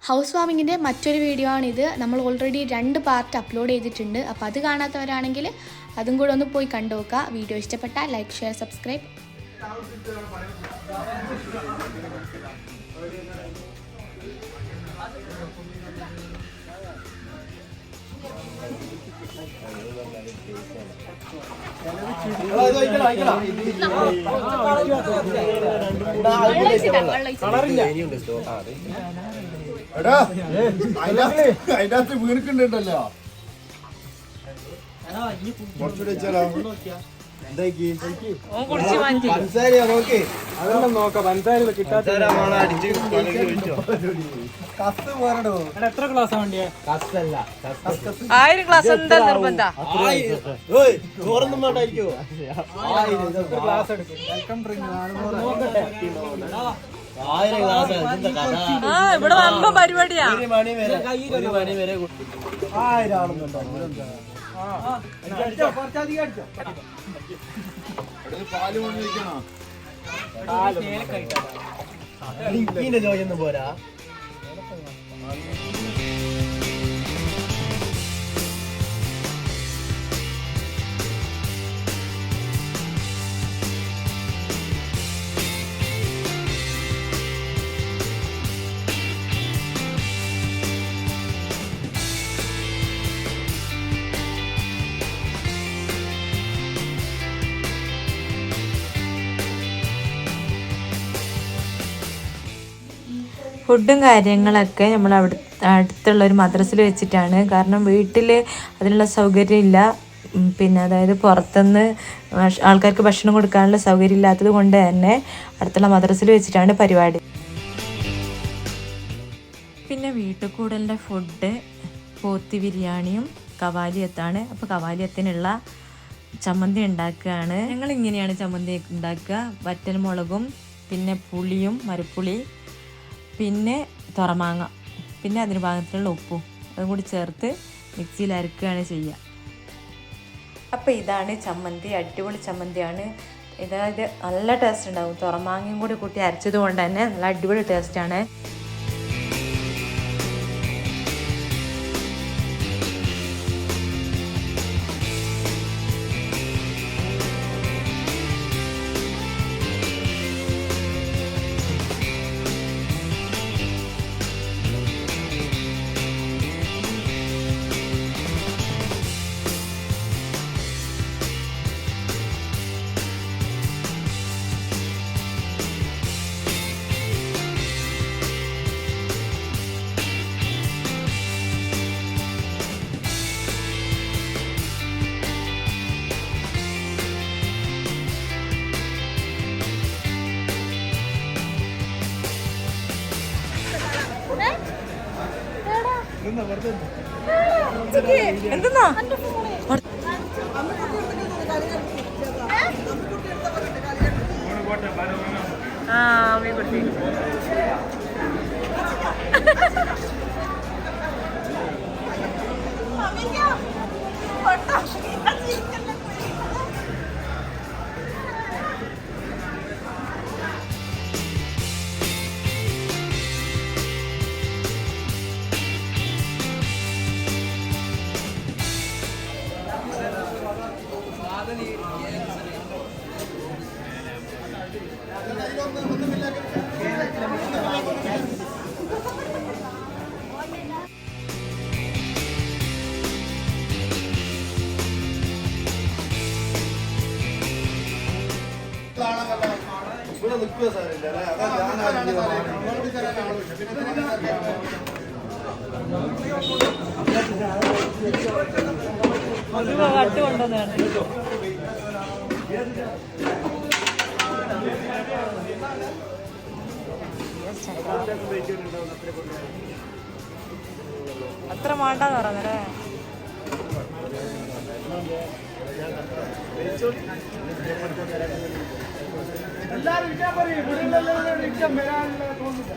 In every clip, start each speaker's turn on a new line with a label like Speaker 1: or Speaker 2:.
Speaker 1: House വാമിങ്ങിൻ്റെ മറ്റൊരു video ആണിത്. നമ്മൾ ഓൾറെഡി 2 പാർട്ട് അപ്ലോഡ് ചെയ്തിട്ടുണ്ട്. അപ്പോൾ അത് കാണാത്തവരാണെങ്കിൽ അതും കൂടെ ഒന്ന് പോയി കണ്ടു നോക്കുക. വീഡിയോ ഇഷ്ടപ്പെട്ടാൽ ലൈക്ക്, ഷെയർ, സബ്സ്ക്രൈബ്.
Speaker 2: അതിനകത്ത് വീണിട്ടുണ്ടല്ലോ കുറച്ചുകൂടെ വെച്ചാലോ
Speaker 3: എത്ര ക്ലാസ് വേണ്ടിയ
Speaker 4: 1000 ക്ലാസ് എന്താ നിർബന്ധ ഇവിടെ വമ്പ പരിപാടിയാ.
Speaker 2: പാല് കൊണ്ട് വെക്കണോ
Speaker 3: ചോദ്യം പോരാ.
Speaker 4: ഫുഡും കാര്യങ്ങളൊക്കെ നമ്മൾ അടുത്തുള്ള ഒരു മദ്രസയിൽ വെച്ചിട്ടാണ്. കാരണം വീട്ടിൽ അതിനുള്ള സൗകര്യമില്ല. പിന്നെ അതായത് പുറത്തുനിന്ന് ആൾക്കാർക്ക് ഭക്ഷണം കൊടുക്കാനുള്ള സൗകര്യം ഇല്ലാത്തത് കൊണ്ട് തന്നെ അടുത്തുള്ള മദ്രസയിൽ വെച്ചിട്ടാണ് പരിപാടി. പിന്നെ വീട്ടിൽ കൂടലിൻ്റെ ഫുഡ് പോത്തി ബിരിയാണിയും കവാലിയത്താണ്. അപ്പോൾ കവാലിയത്തിനുള്ള ചമ്മന്തി ഉണ്ടാക്കുകയാണ്. ഞങ്ങൾ ഇങ്ങനെയാണ് ചമ്മന്തി ഉണ്ടാക്കുക. വറ്റൽ മുളകും പിന്നെ പുളിയും മരപ്പുളി പിന്നെ തുറമാങ്ങ പിന്നെ അതിന് പാകത്തിലുള്ള ഉപ്പും അതും കൂടി ചേർത്ത് മിക്സിയിൽ അരക്കുകയാണ് ചെയ്യുക. അപ്പോൾ ഇതാണ് ചമ്മന്തി. അടിപൊളി ചമ്മന്തിയാണ്. അതായത് നല്ല ടേസ്റ്റ് ഉണ്ടാവും. തുറമാങ്ങയും കൂടി കൂട്ടി അരച്ചത് കൊണ്ട് തന്നെ നല്ല അടിപൊളി ടേസ്റ്റാണ്. എന്തെന്നാ
Speaker 2: ഇവിടെ നിൽക്കുക സാറില്ല
Speaker 4: കട്ട് കൊണ്ടുവന്നാണ്. അത്ര മാണ്ടാന്ന് പറഞ്ഞല്ലേ.
Speaker 3: എല്ലാരും ഇരിക്കാൻ പറയും. ഇവിടെ ഇരിക്കാൻ വരാനുള്ള തോന്നുന്നില്ല.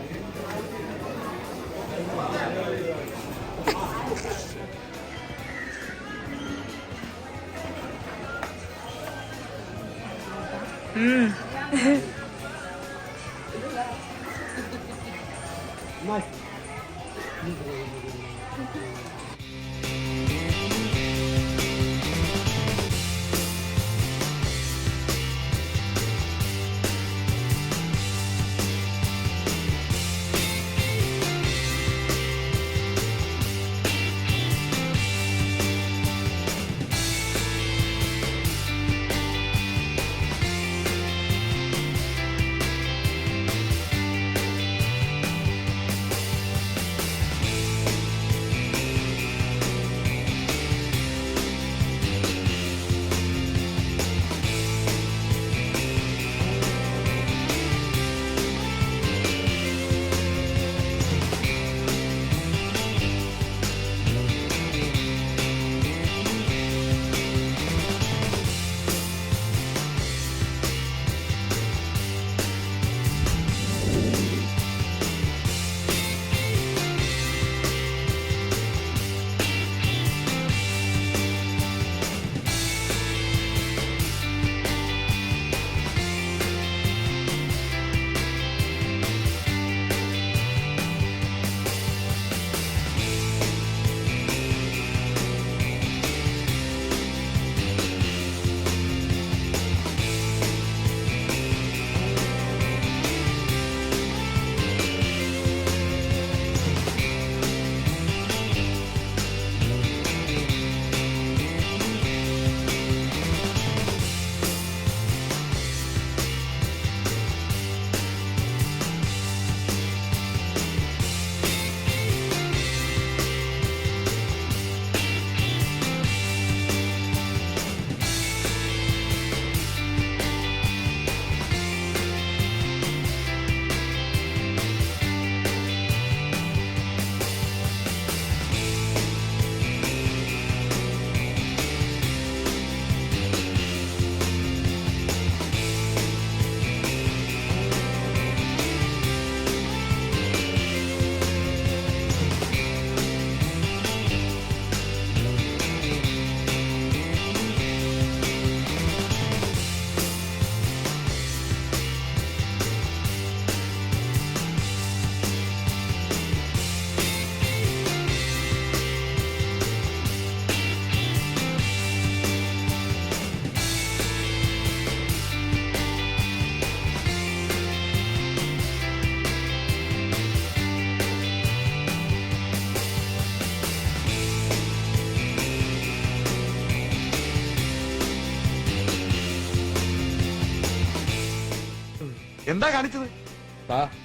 Speaker 5: എന്താ കാണിച്ചത്?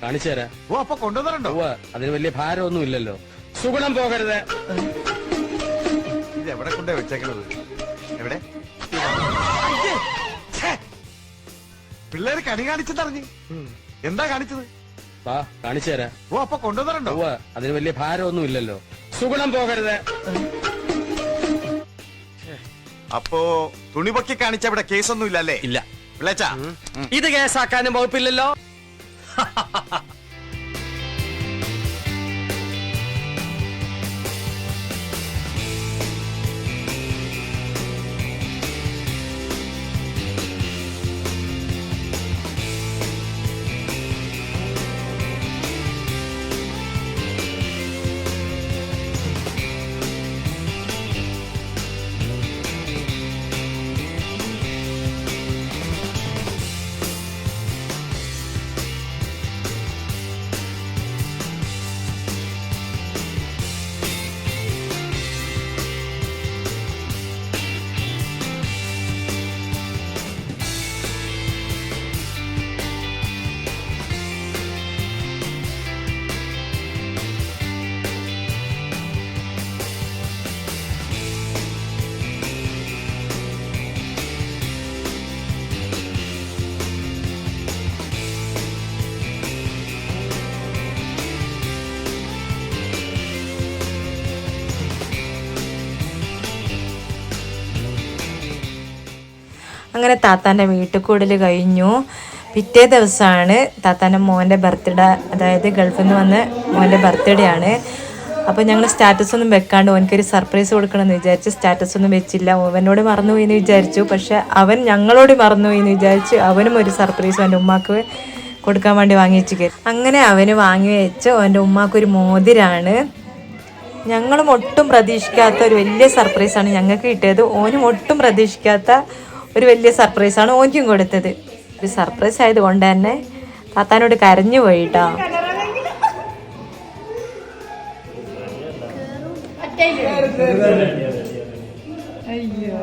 Speaker 6: കാണിച്ചു തരാം.
Speaker 5: ഓ അപ്പൊ കൊണ്ടുവന്നിട്ടുണ്ടോ?
Speaker 6: അതിന് വലിയ ഭാരമൊന്നും ഇല്ലല്ലോ. സുഗുണം പോകരുത്.
Speaker 5: ഇത് എവിടെ കൊണ്ടേ വെച്ചേക്കണത്? എവിടെ? പിള്ളേര് കണി കാണിച്ചെന്നറിഞ്ഞ്. എന്താ കാണിച്ചത്?
Speaker 6: കാണിച്ചു തരാം.
Speaker 5: ഓ അപ്പൊ കൊണ്ടുവന്നിട്ടുണ്ടോ?
Speaker 6: അതിന് വലിയ ഭാരമൊന്നും ഇല്ലല്ലോ. സുഗുണം പോകരുത്.
Speaker 5: അപ്പോ തുണി പൊക്കി കാണിച്ച ഇവിടെ കേസൊന്നും ഇല്ലല്ലേ?
Speaker 6: ഇല്ല.
Speaker 5: വിളച്ചാ
Speaker 6: ഇത് കേസാക്കാനും വകുപ്പില്ലല്ലോ.
Speaker 4: അങ്ങനെ താത്താൻ്റെ വീട്ടിൽ കൂടൽ കഴിഞ്ഞു. പിറ്റേ ദിവസമാണ് താത്താൻ്റെ മോൻ്റെ ബർത്ത്ഡേ, അതായത് ഗൾഫിൽ നിന്ന് വന്ന് മോൻ്റെ ബർത്ത്ഡേ ആണ്. അപ്പോൾ ഞങ്ങൾ സ്റ്റാറ്റസ് ഒന്നും വെക്കാണ്ട് ഓനക്കൊരു സർപ്രൈസ് കൊടുക്കണമെന്ന് വിചാരിച്ച് സ്റ്റാറ്റസ് ഒന്നും വെച്ചില്ല. അവനോട് മറന്നുപോയി എന്ന് വിചാരിച്ചു. പക്ഷെ അവൻ ഞങ്ങളോട് മറന്നുപോയി എന്ന് വിചാരിച്ച് അവനും ഒരു സർപ്രൈസ് അവൻ്റെ ഉമ്മാക്ക് കൊടുക്കാൻ വേണ്ടി വാങ്ങി വെച്ച്. അങ്ങനെ അവന് വാങ്ങി വെച്ച് അവൻ്റെ ഉമ്മാക്കൊരു മോതിരാണ് ഞങ്ങളും ഒട്ടും പ്രതീക്ഷിക്കാത്ത ഒരു വലിയ സർപ്രൈസാണ് ഞങ്ങൾക്ക് കിട്ടിയത്. ഓനും ഒട്ടും പ്രതീക്ഷിക്കാത്ത ഒരു വലിയ സർപ്രൈസാണ് ഓനിക്കും കൊടുത്തത്. ഒരു സർപ്രൈസ് ആയതുകൊണ്ട് തന്നെ താത്താനോട് കരഞ്ഞു പോയിട്ടോ.
Speaker 1: അയ്യോ